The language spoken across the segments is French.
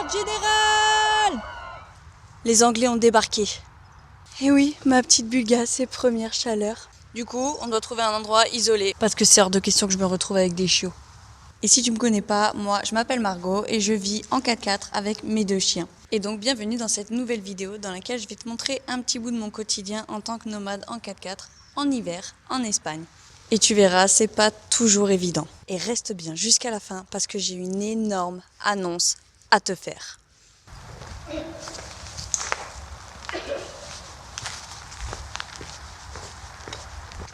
Fête générale! Les Anglais ont débarqué. Et oui, ma petite Bulga, ses premières chaleurs. Du coup, on doit trouver un endroit isolé, parce que c'est hors de question que je me retrouve avec des chiots. Et si tu me connais pas, moi, je m'appelle Margot et je vis en 4x4 avec mes 2 chiens. Et donc, bienvenue dans cette nouvelle vidéo dans laquelle je vais te montrer un petit bout de mon quotidien en tant que nomade en 4x4, en hiver, en Espagne. Et tu verras, c'est pas toujours évident. Et reste bien jusqu'à la fin parce que j'ai une énorme annonce à te faire.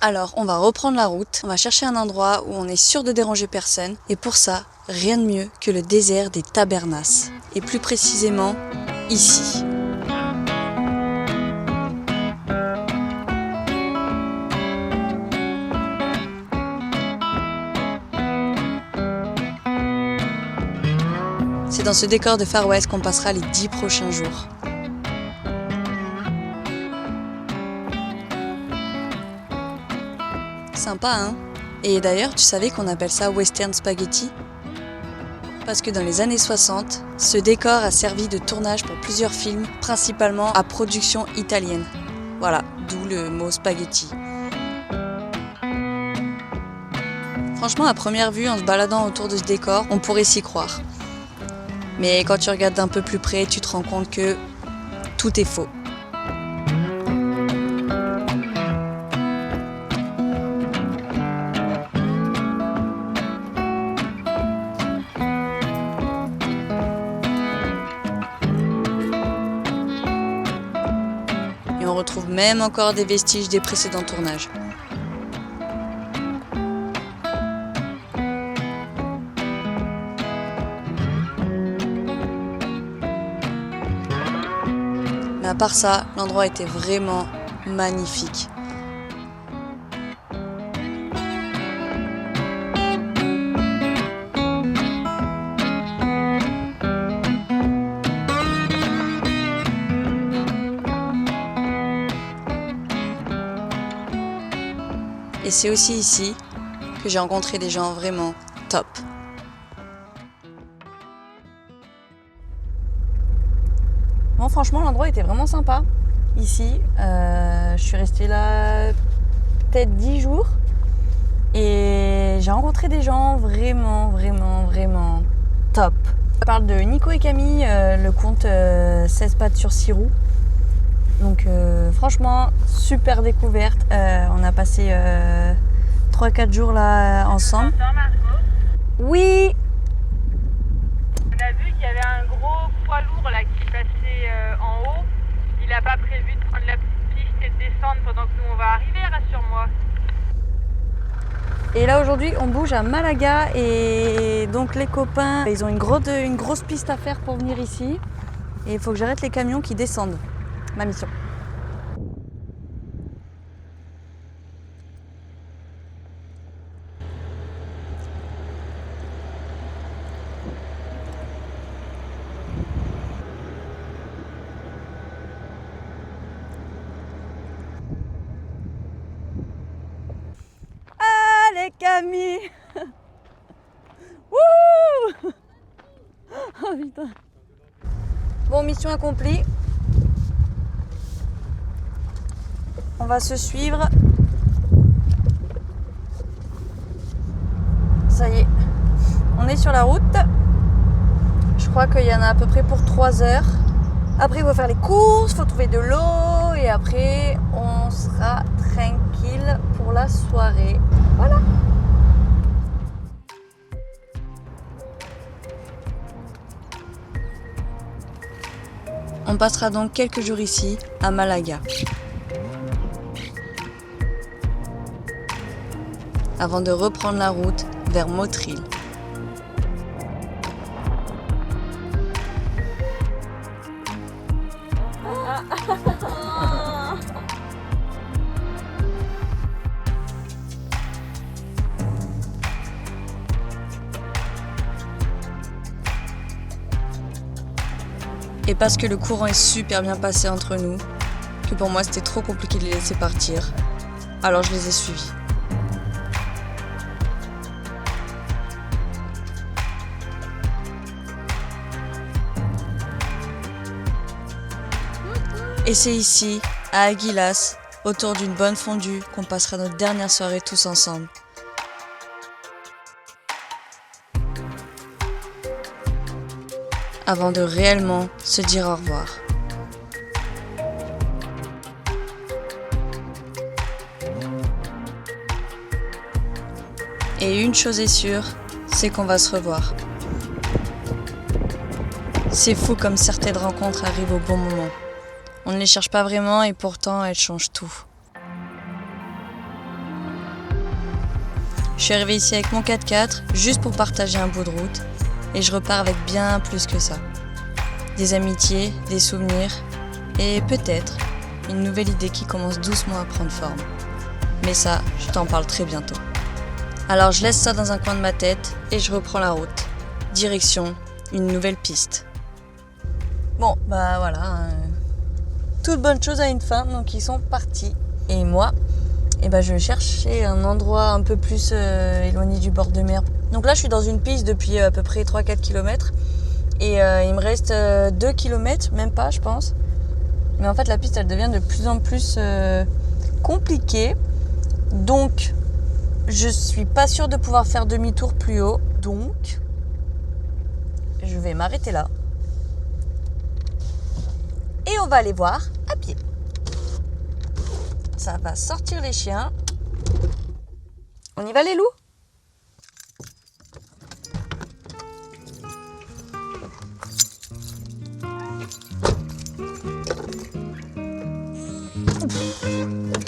Alors, on va reprendre la route, on va chercher un endroit où on est sûr de déranger personne. Et pour ça, rien de mieux que le désert des Tabernas. Et plus précisément, ici. C'est dans ce décor de Far West qu'on passera les 10 prochains jours. Sympa, hein? Et d'ailleurs, tu savais qu'on appelle ça Western Spaghetti? Parce que dans les années 60, ce décor a servi de tournage pour plusieurs films, principalement à production italienne. Voilà, d'où le mot spaghetti. Franchement, à première vue, en se baladant autour de ce décor, on pourrait s'y croire. Mais quand tu regardes d'un peu plus près, tu te rends compte que tout est faux. Et on retrouve même encore des vestiges des précédents tournages. Mais à part ça, l'endroit était vraiment magnifique. Et c'est aussi ici que j'ai rencontré des gens vraiment top. Bon, franchement, l'endroit était vraiment sympa. Ici, je suis restée là peut-être 10 jours. Et j'ai rencontré des gens vraiment top. Je parle de Nico et Camille, le compte 16 pattes sur 6 roues. Donc franchement, super découverte. On a passé 3-4 jours là ensemble. Oui. On a vu qu'il y avait un gros poids lourd là qui passait en haut. Il n'a pas prévu de prendre la piste et de descendre pendant que nous on va arriver, rassure-moi. Et là aujourd'hui on bouge à Malaga et donc les copains ils ont une grosse piste à faire pour venir ici. Et il faut que j'arrête les camions qui descendent. Ma mission. Allez Camille. Wouh. Oh putain. Bon, mission accomplie. On va se suivre. Ça y est, on est sur la route. Je crois qu'il y en a à peu près pour 3 heures. Après, il faut faire les courses, il faut trouver de l'eau. Et après, on sera tranquille pour la soirée. Voilà. On passera donc quelques jours ici, à Malaga. Avant de reprendre la route vers Motril. Et parce que le courant est super bien passé entre nous, que pour moi c'était trop compliqué de les laisser partir, alors je les ai suivis. Et c'est ici, à Aguilas, autour d'une bonne fondue, qu'on passera notre dernière soirée tous ensemble. Avant de réellement se dire au revoir. Et une chose est sûre, c'est qu'on va se revoir. C'est fou comme certaines rencontres arrivent au bon moment. On ne les cherche pas vraiment et pourtant elles changent tout. Je suis arrivée ici avec mon 4x4 juste pour partager un bout de route et je repars avec bien plus que ça. Des amitiés, des souvenirs et peut-être une nouvelle idée qui commence doucement à prendre forme. Mais ça, je t'en parle très bientôt. Alors je laisse ça dans un coin de ma tête et je reprends la route. Direction une nouvelle piste. Bon, bah voilà. Toute bonne chose a une fin, donc ils sont partis. Et moi, je cherchais un endroit un peu plus éloigné du bord de mer. Donc là, je suis dans une piste depuis à peu près 3-4 km. Et il me reste 2 km, même pas, je pense. Mais en fait, la piste, elle devient de plus en plus compliquée. Donc, je suis pas sûre de pouvoir faire demi-tour plus haut. Donc, je vais m'arrêter là. Et on va aller voir à pied. Ça va sortir les chiens. On y va les loups ?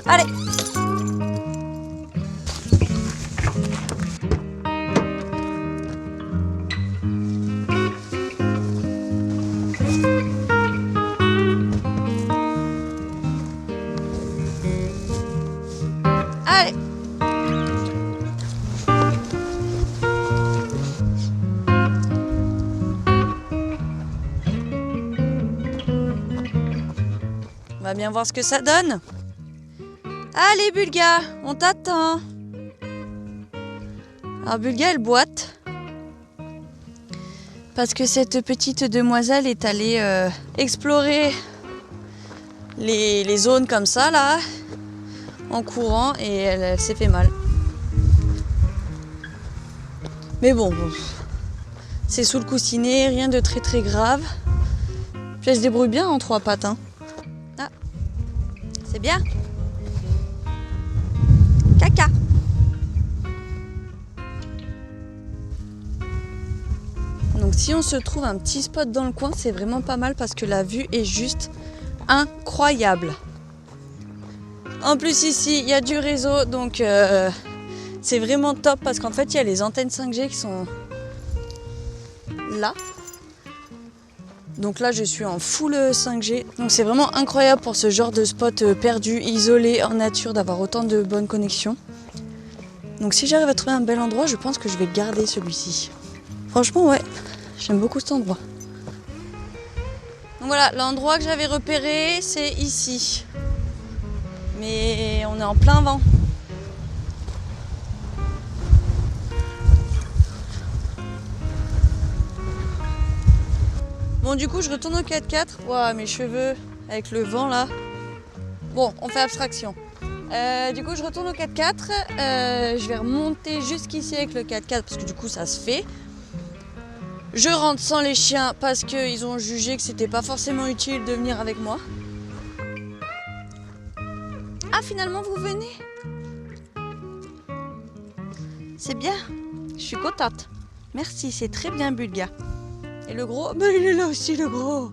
Allez! Allez! On va bien voir ce que ça donne. Allez Bulga, on t'attend. Alors Bulga, elle boite. Parce que cette petite demoiselle est allée explorer les zones comme ça là, en courant, et elle s'est fait mal. Mais bon, c'est sous le coussinet, rien de très très grave. Puis elle se débrouille bien en 3 pattes. Hein. Ah, c'est bien. Caca. Donc si on se trouve un petit spot dans le coin, c'est vraiment pas mal parce que la vue est juste incroyable. En plus ici, il y a du réseau, donc c'est vraiment top parce qu'en fait, il y a les antennes 5G qui sont là. Donc là, je suis en full 5G. Donc c'est vraiment incroyable pour ce genre de spot perdu, isolé, en nature, d'avoir autant de bonnes connexions. Donc si j'arrive à trouver un bel endroit, je pense que je vais garder celui-ci. Franchement, ouais, j'aime beaucoup cet endroit. Donc voilà, l'endroit que j'avais repéré, c'est ici. Mais on est en plein vent. Bon, du coup, je retourne au 4x4. Ouah, mes cheveux avec le vent là. Bon, on fait abstraction. Du coup, je retourne au 4x4. Je vais remonter jusqu'ici avec le 4x4 parce que du coup, ça se fait. Je rentre sans les chiens parce qu'ils ont jugé que c'était pas forcément utile de venir avec moi. Ah, finalement, vous venez? C'est bien. Je suis contente. Merci, c'est très bien, Bulga. Et le gros, il est là aussi, le gros.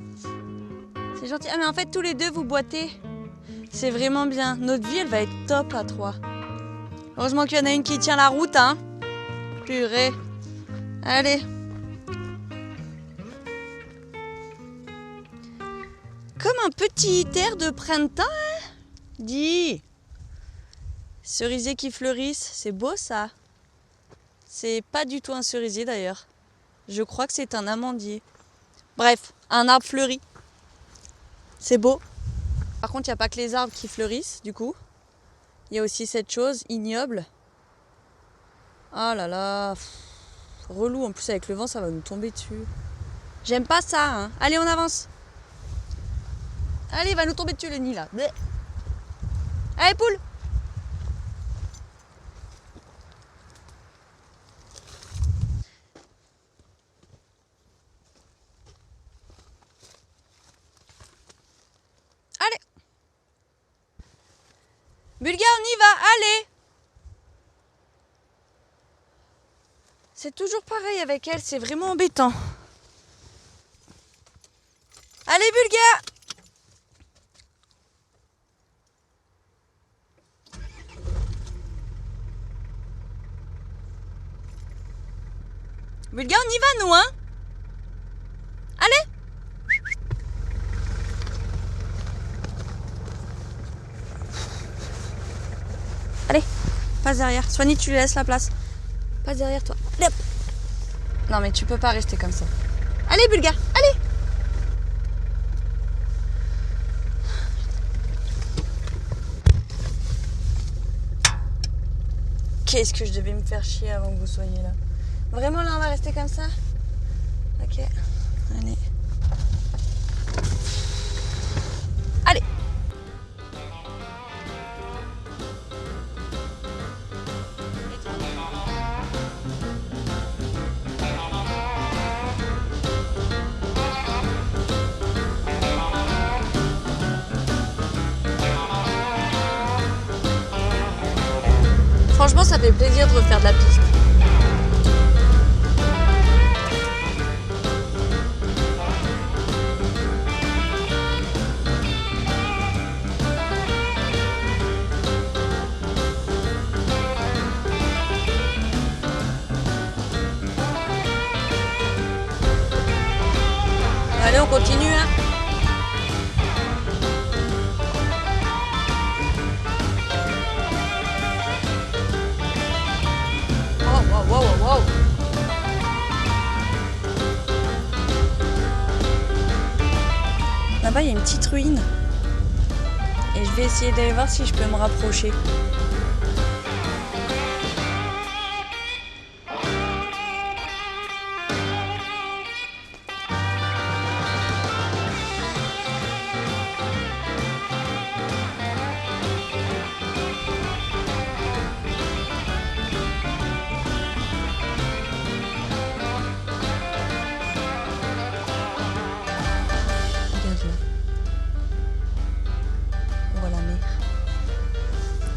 C'est gentil. Ah, mais en fait, tous les deux, vous boitez. C'est vraiment bien. Notre vie, elle va être top à 3. Heureusement qu'il y en a une qui tient la route, hein. Purée. Allez. Comme un petit air de printemps, hein. Dis. Cerisier qui fleurissent, c'est beau ça. C'est pas du tout un cerisier d'ailleurs. Je crois que c'est un amandier. Bref, un arbre fleuri. C'est beau. Par contre, il n'y a pas que les arbres qui fleurissent, du coup. Il y a aussi cette chose ignoble. Ah là là. Relou, en plus avec le vent, ça va nous tomber dessus. J'aime pas ça, hein. Allez, on avance. Allez, va nous tomber dessus le nid là. Bleh. Allez, poule. Allez. Bulga, on y va, allez. C'est toujours pareil avec elle, c'est vraiment embêtant. Allez, Bulga. Bulga, on y va, nous, hein? Allez! Allez, passe derrière. Soigny, tu lui laisses la place. Passe derrière toi. Allez, hop. Non, mais tu peux pas rester comme ça. Allez, Bulga, allez! Qu'est-ce que je devais me faire chier avant que vous soyez là? Vraiment, là, on va rester comme ça? Ok, allez. Allez! Franchement, ça fait plaisir de refaire de la piste. Allez, on continue, hein. Wow, wow, wow, wow. Là-bas, il y a une petite ruine. Et je vais essayer d'aller voir si je peux me rapprocher.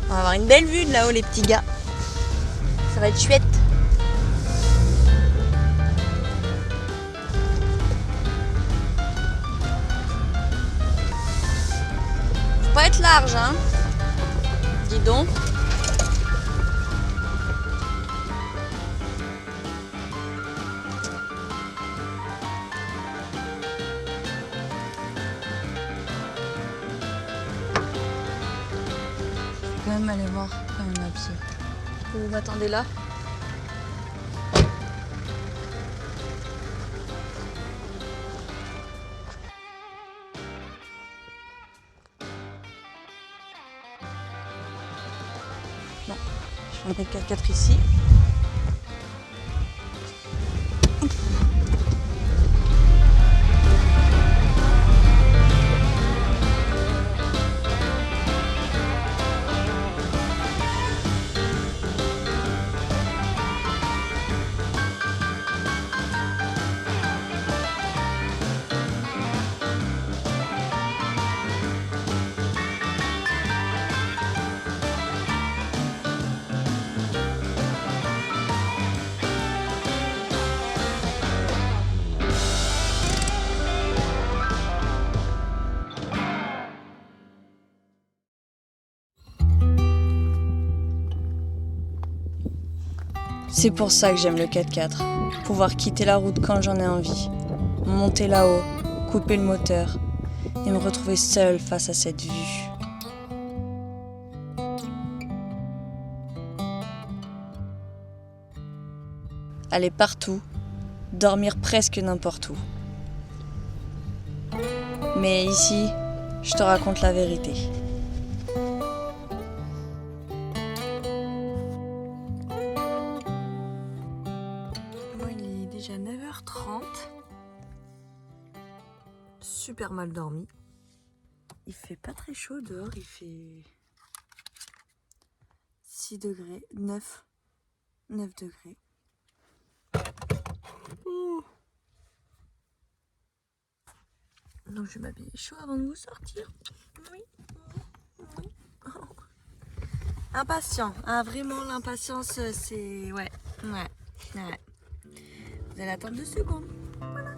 On va avoir une belle vue de là-haut, les petits gars. Ça va être chouette. Faut pas être large, hein. Dis donc. Quand même aller voir quand même à pied. Vous m'attendez là? Non, je vais mettre 4x4 ici. C'est pour ça que j'aime le 4x4. Pouvoir quitter la route quand j'en ai envie. Monter là-haut, couper le moteur et me retrouver seule face à cette vue. Aller partout, dormir presque n'importe où. Mais ici, je te raconte la vérité. Il est déjà 9h30. Super mal dormi. Il fait pas très chaud dehors, il fait 6 degrés, 9 degrés. Donc je vais m'habiller chaud avant de vous sortir. Oui. Impatient, hein, vraiment l'impatience c'est... Ouais. Vous allez attendre 2 secondes. Voilà.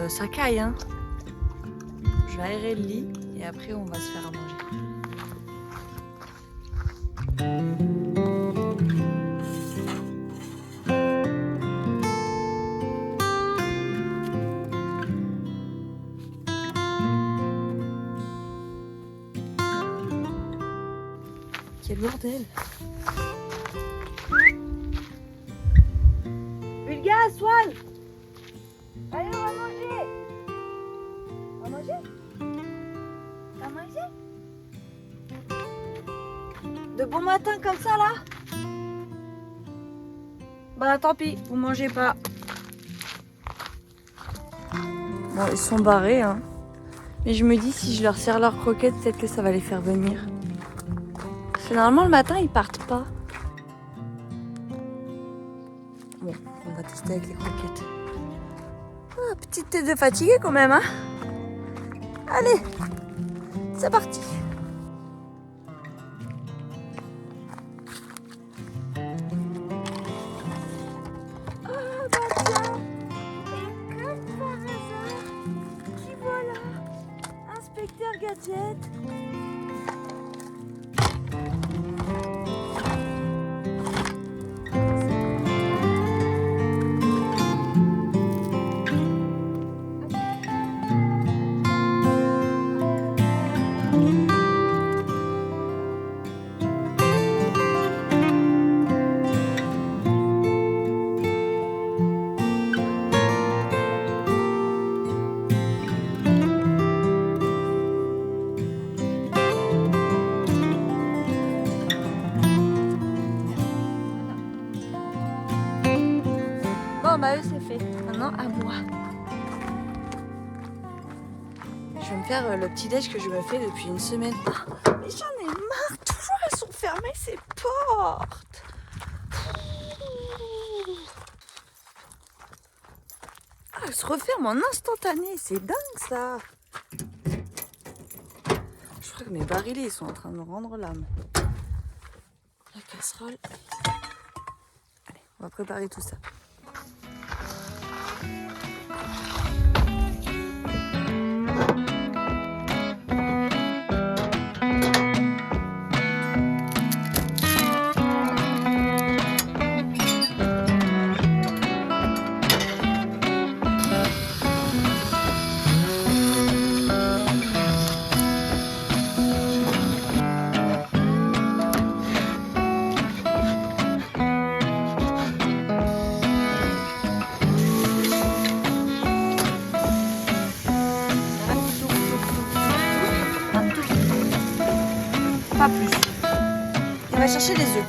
Ça caille, hein. Je vais aérer le lit et après on va se faire à manger. Quel bordel. Bulga, Swan. Allez, on va manger. On va manger? On va manger? De bon matin comme ça là? Bah tant pis, vous mangez pas. Bon, ils sont barrés, hein. Mais je me dis, si je leur sers leurs croquettes, peut-être que ça va les faire venir. Parce que normalement, le matin, ils partent pas. Bon, on va tester avec les croquettes. Ah, petite tête de fatiguée quand même, hein. Allez, c'est parti. Ah bah tiens, et comme par hasard, qui voilà, Inspecteur Gadget. Bon bah eux c'est fait, maintenant à moi. Je vais me faire le petit déj que je me fais depuis une semaine. Ah, mais j'en ai marre, toujours elles sont fermées ces portes. Ah, elles se referment en instantané, c'est dingue ça. Je crois que mes barilets sont en train de me rendre l'âme. La casserole. Allez, on va préparer tout ça. Pas plus. On va chercher les œufs.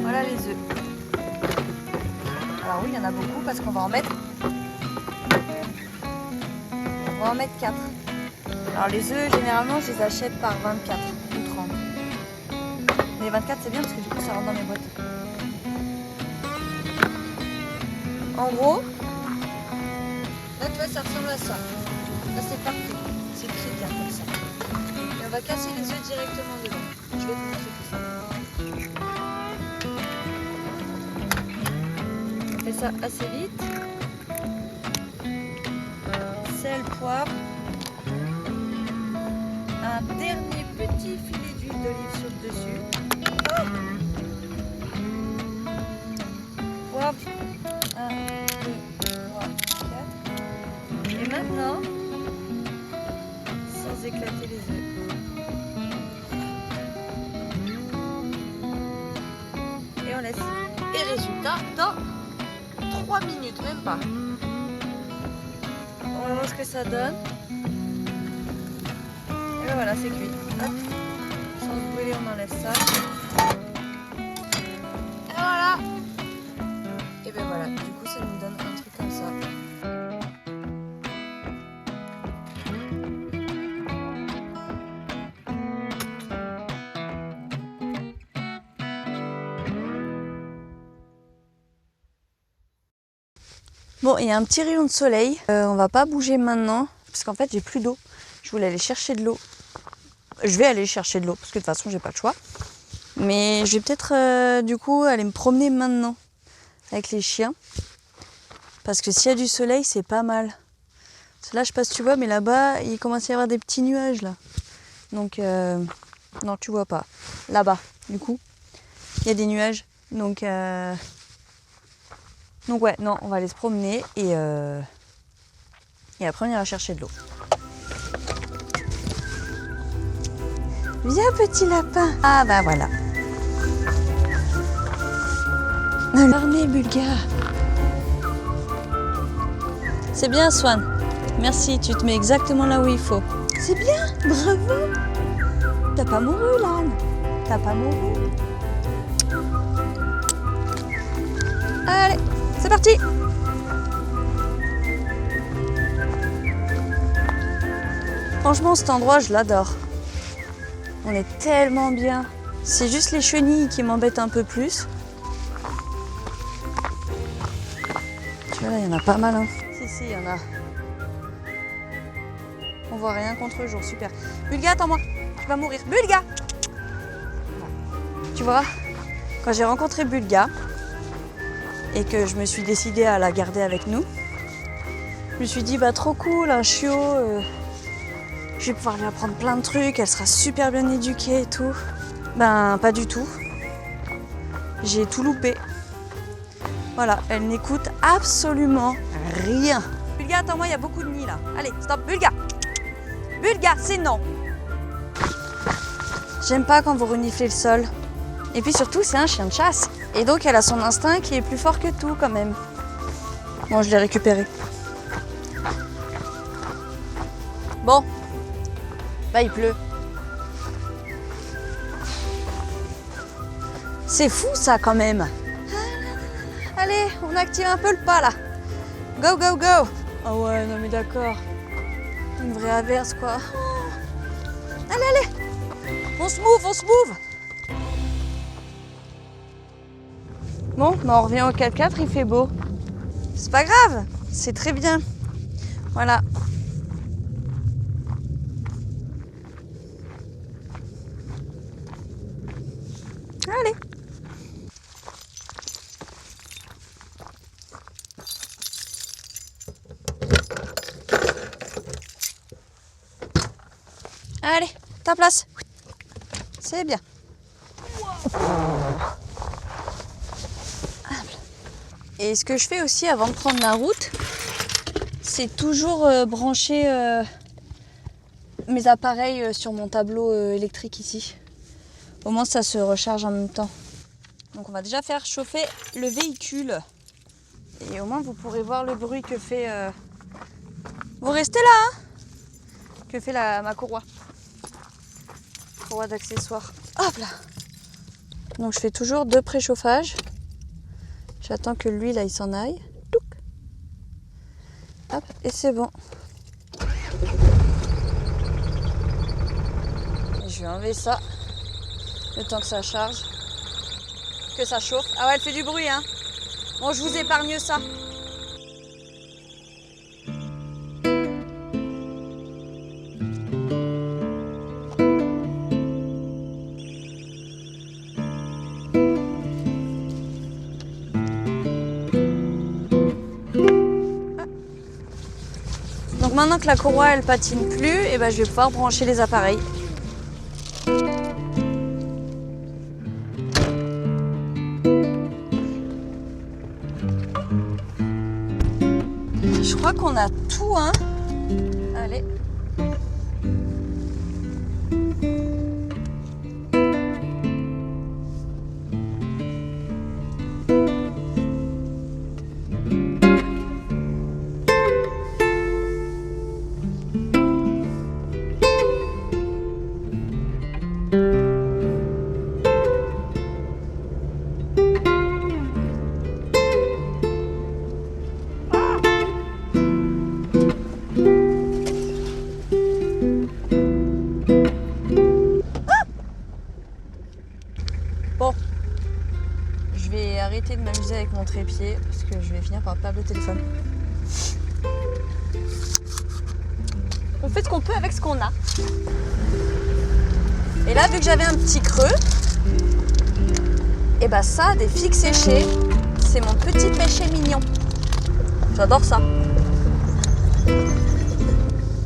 Voilà les œufs. Alors oui, il y en a beaucoup parce qu'on va en mettre. On va en mettre 4. Alors les œufs, généralement, je les achète par 24 ou 30. Mais 24, c'est bien parce que du coup, ça rentre dans mes boîtes. En gros, là, tu vois, ça ressemble à ça. Là, c'est parfait. C'est très bien comme ça. Et on va casser les œufs directement dedans. Je vais te montrer tout ça. On fait ça assez vite. Sel, poivre. Un dernier petit filet d'huile d'olive sur le dessus. Oh, Hop. 1, 2, 3, 4. Et maintenant, sans éclater les œufs. Et on laisse. Et résultat, dans 3 minutes, même pas. On va voir ce que ça donne. Et ben voilà, c'est cuit. Hop. Sans brûler, on enlève ça. Et voilà. Et ben voilà, du coup ça nous donne un truc comme ça. Bon, il y a un petit rayon de soleil. On va pas bouger maintenant parce qu'en fait j'ai plus d'eau. Je voulais aller chercher de l'eau. Je vais aller chercher de l'eau parce que de toute façon j'ai pas le choix. Mais je vais peut-être du coup aller me promener maintenant avec les chiens. Parce que s'il y a du soleil, c'est pas mal. Parce que là, je sais pas si tu vois, mais là-bas, il commence à y avoir des petits nuages là. Donc, non, tu vois pas. Là-bas, du coup, il y a des nuages. Donc ouais, non, on va aller se promener et après on ira chercher de l'eau. Viens petit lapin. Ah bah voilà. L'armée bulgare. C'est bien Swan. Merci, tu te mets exactement là où il faut. C'est bien, bravo. T'as pas mouru l'âne. T'as pas mouru. Allez, c'est parti. Franchement, cet endroit, je l'adore. On est tellement bien. C'est juste les chenilles qui m'embêtent un peu plus. Tu vois là, il y en a pas mal. Hein. Si, il y en a. On voit rien contre le jour, super. Bulga, attends-moi, tu vas mourir. Bulga. Tu vois, quand j'ai rencontré Bulga et que je me suis décidée à la garder avec nous, je me suis dit, bah trop cool, un chiot. Je vais pouvoir lui apprendre plein de trucs, elle sera super bien éduquée et tout. Ben, pas du tout. J'ai tout loupé. Voilà, elle n'écoute absolument rien. Bulga, attends-moi, il y a beaucoup de nids là. Allez, stop, Bulga. Bulga, c'est non. J'aime pas quand vous reniflez le sol. Et puis surtout, c'est un chien de chasse. Et donc, elle a son instinct qui est plus fort que tout quand même. Bon, je l'ai récupéré. Bon. Bah, il pleut. C'est fou ça quand même. Allez, on active un peu le pas là. Go, go, go. Ah ouais, non mais d'accord. Une vraie averse quoi. Oh. Allez, allez. On se move, on se move. Bon, bah on revient au 4x4, il fait beau. C'est pas grave, c'est très bien. Voilà. Allez. Allez, ta place. C'est bien. Et ce que je fais aussi avant de prendre la route, c'est toujours brancher mes appareils sur mon tableau électrique ici. Au moins ça se recharge en même temps. Donc on va déjà faire chauffer le véhicule. Et au moins vous pourrez voir le bruit que fait... Vous restez là, hein, que fait ma courroie. Courroie d'accessoires. Hop là. Donc je fais toujours 2 préchauffages. J'attends que l'huile là, il s'en aille. Touc. Hop, et c'est bon. Et je vais enlever ça. Le temps que ça charge. Que ça chauffe. Ah ouais, elle fait du bruit, hein. Bon, je vous épargne ça. Donc maintenant que la courroie elle patine plus, et ben je vais pouvoir brancher les appareils. crois qu'on a tout, hein. Allez. Bon, je vais arrêter de m'amuser avec mon trépied parce que je vais finir par perdre le téléphone. On fait ce qu'on peut avec ce qu'on a. Et là, vu que j'avais un petit creux, et bah ça, des figues séchées, c'est mon petit péché mignon. J'adore ça.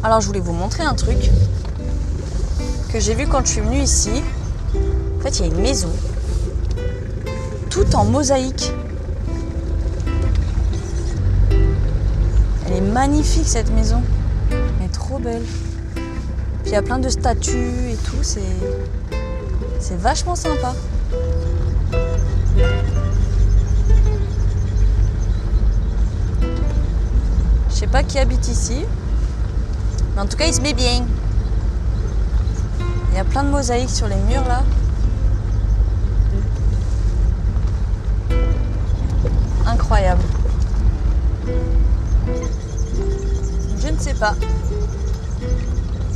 Alors, je voulais vous montrer un truc que j'ai vu quand je suis venue ici. En fait, il y a une maison tout en mosaïque. Elle est magnifique cette maison. Elle est trop belle. Puis il y a plein de statues et tout. C'est vachement sympa. Je sais pas qui habite ici. Mais en tout cas, il se met bien. Il y a plein de mosaïques sur les murs là. Incroyable. Je ne sais pas.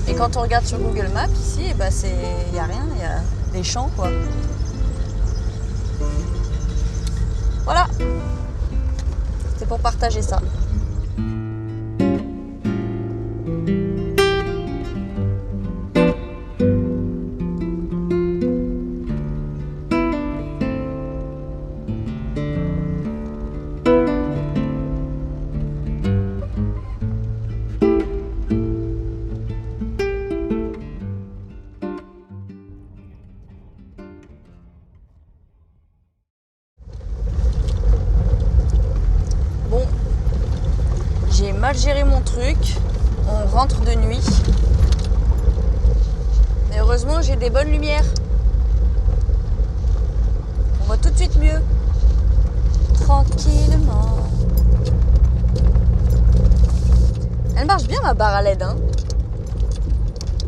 Et quand on regarde sur Google Maps ici, il n'y a rien, il y a des champs quoi. Voilà. C'est pour partager ça. J'ai mal géré mon truc, on rentre de nuit. Mais heureusement j'ai des bonnes lumières. On voit tout de suite mieux. Tranquillement. Elle marche bien ma barre à LED, hein.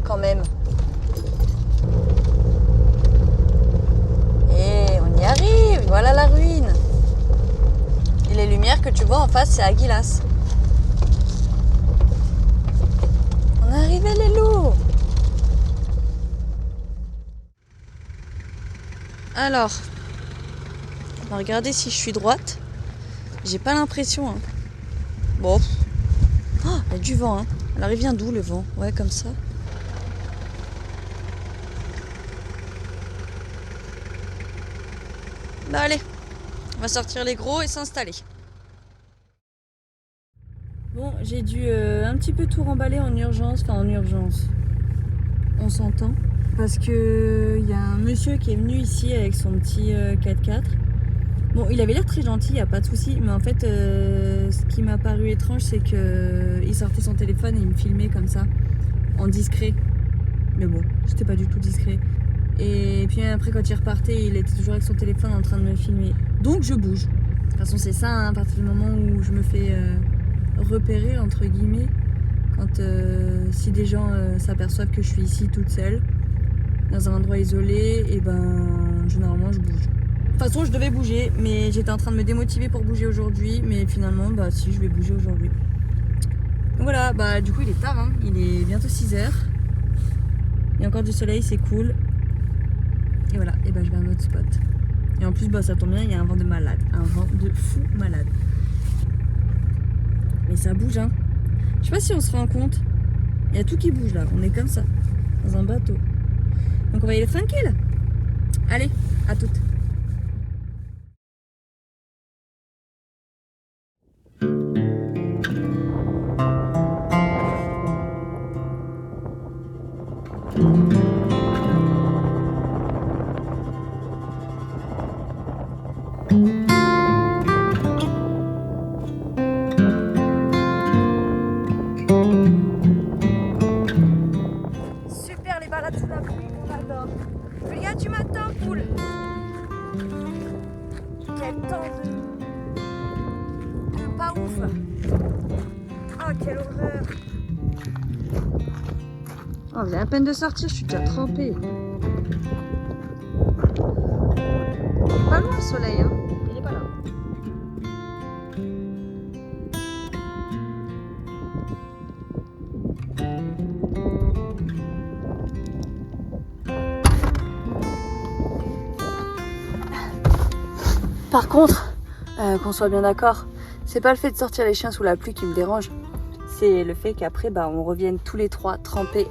Quand même. Et on y arrive, voilà la ruine. Et les lumières que tu vois en face, c'est Aguilas. On est arrivé les loups. Alors, on va regarder si je suis droite. J'ai pas l'impression. Hein. Bon. Oh, il y a du vent. Hein. Alors il vient d'où le vent? Ouais, comme ça. Bah allez, on va sortir les gros et s'installer. Bon, j'ai dû un petit peu tout remballer en urgence. Enfin, en urgence. On s'entend. Parce que il y a un monsieur qui est venu ici avec son petit 4x4. Bon, il avait l'air très gentil, il n'y a pas de souci. Mais en fait, ce qui m'a paru étrange, c'est qu'il sortait son téléphone et il me filmait comme ça, en discret. Mais bon, c'était pas du tout discret. Et puis après, quand il repartait, il était toujours avec son téléphone en train de me filmer. Donc, je bouge. De toute façon, c'est ça, hein, à partir du moment où je me fais repérer, entre guillemets, quand si des gens s'aperçoivent que je suis ici toute seule, dans un endroit isolé, et ben, généralement, je bouge. De toute façon, je devais bouger, mais j'étais en train de me démotiver pour bouger aujourd'hui, mais finalement, bah si, je vais bouger aujourd'hui. Donc voilà, bah du coup, il est tard, hein. Il est bientôt 6h. Il y a encore du soleil, c'est cool. Et voilà, et bah je vais à un autre spot. Et en plus, bah ça tombe bien, il y a un vent de malade. Un vent de fou malade. Mais ça bouge, hein. Je sais pas si on se rend compte. Il y a tout qui bouge là, on est comme ça, dans un bateau. Donc on va y aller tranquille. Allez, à toutes. sous la pluie, on adore. Julia, tu m'attends, cool. Quel temps de pas ouf. Oh, quelle horreur. Oh, j'ai à peine de sortir, je suis déjà trempée. Il est pas loin le soleil, hein. Il est pas là. Par contre, qu'on soit bien d'accord, c'est pas le fait de sortir les chiens sous la pluie qui me dérange. C'est le fait qu'après, on revienne tous les trois trempés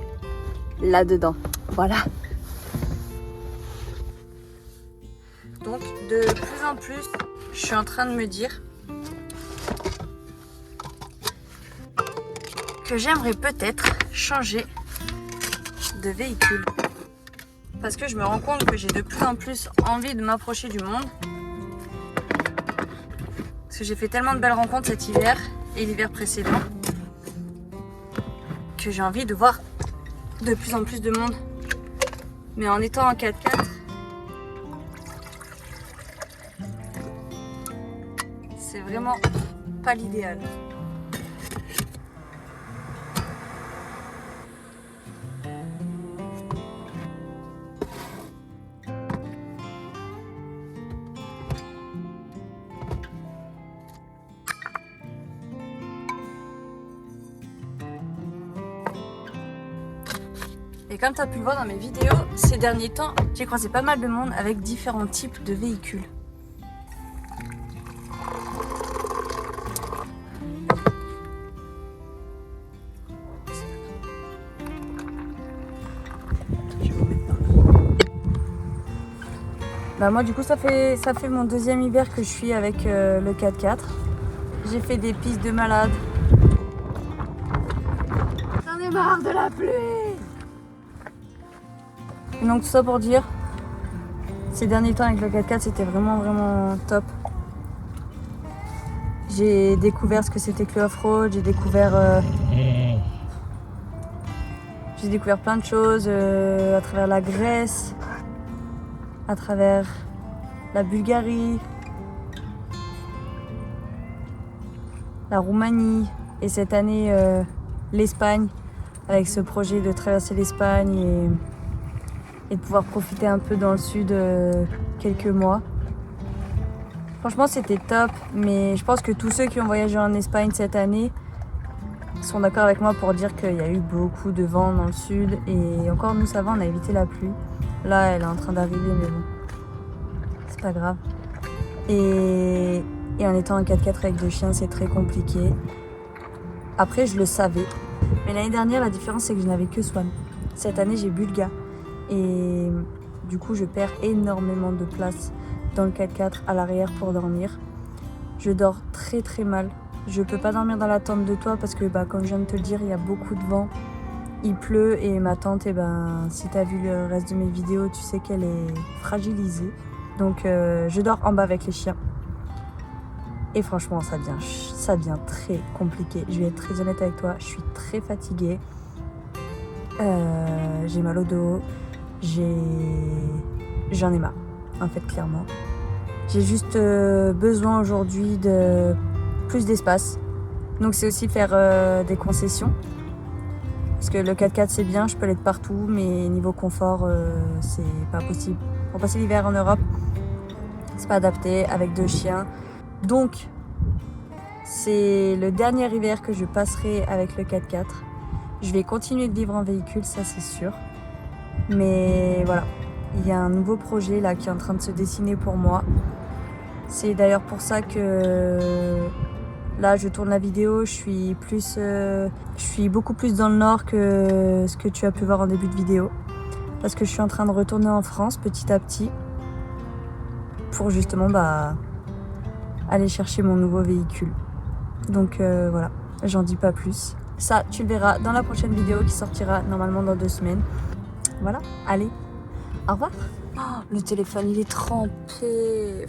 là-dedans. Voilà. Donc, de plus en plus, je suis en train de me dire que j'aimerais peut-être changer de véhicule. Parce que je me rends compte que j'ai de plus en plus envie de m'approcher du monde. Parce que j'ai fait tellement de belles rencontres cet hiver et l'hiver précédent que j'ai envie de voir de plus en plus de monde. Mais en étant en 4x4, c'est vraiment pas l'idéal. Et comme tu as pu le voir dans mes vidéos, ces derniers temps, j'ai croisé pas mal de monde avec différents types de véhicules. Moi du coup ça fait mon deuxième hiver que je suis avec le 4x4. J'ai fait des pistes de malade. J'en ai marre de la pluie. Donc tout ça pour dire, ces derniers temps avec le 4x4 c'était vraiment top. J'ai découvert ce que c'était que le off-road, j'ai découvert plein de choses à travers la Grèce, à travers la Bulgarie, la Roumanie et cette année l'Espagne avec ce projet de traverser l'Espagne et de pouvoir profiter un peu dans le sud quelques mois. Franchement c'était top, mais je pense que tous ceux qui ont voyagé en Espagne cette année sont d'accord avec moi pour dire qu'il y a eu beaucoup de vent dans le sud et encore nous ça va, on a évité la pluie. Là elle est en train d'arriver mais bon, c'est pas grave. Et en étant en 4x4 avec deux chiens c'est très compliqué. Après je le savais, mais l'année dernière la différence c'est que je n'avais que Swan. Cette année j'ai Bulga. Et du coup je perds énormément de place dans le 4x4 à l'arrière pour dormir. Je dors très mal. Je peux pas dormir dans la tente de toit parce que comme je viens de te le dire, il y a beaucoup de vent. Il pleut et ma tente, si tu as vu le reste de mes vidéos, tu sais qu'elle est fragilisée. Donc je dors en bas avec les chiens. Et franchement ça devient très compliqué. Je vais être très honnête avec toi, je suis très fatiguée. J'ai mal au dos. J'en ai marre, en fait, clairement. J'ai juste besoin aujourd'hui de plus d'espace. Donc c'est aussi faire des concessions. Parce que le 4x4 c'est bien, je peux l'être partout, mais niveau confort, c'est pas possible. Pour passer l'hiver en Europe, c'est pas adapté avec deux chiens. Donc c'est le dernier hiver que je passerai avec le 4x4. Je vais continuer de vivre en véhicule, ça c'est sûr. Mais voilà, il y a un nouveau projet là qui est en train de se dessiner pour moi. C'est d'ailleurs pour ça que là je tourne la vidéo, je suis beaucoup plus dans le nord que ce que tu as pu voir en début de vidéo. Parce que je suis en train de retourner en France petit à petit pour justement aller chercher mon nouveau véhicule. Donc voilà, j'en dis pas plus. Ça, tu le verras dans la prochaine vidéo qui sortira normalement dans 2 semaines. Voilà, allez, au revoir. Oh, le téléphone, il est trempé.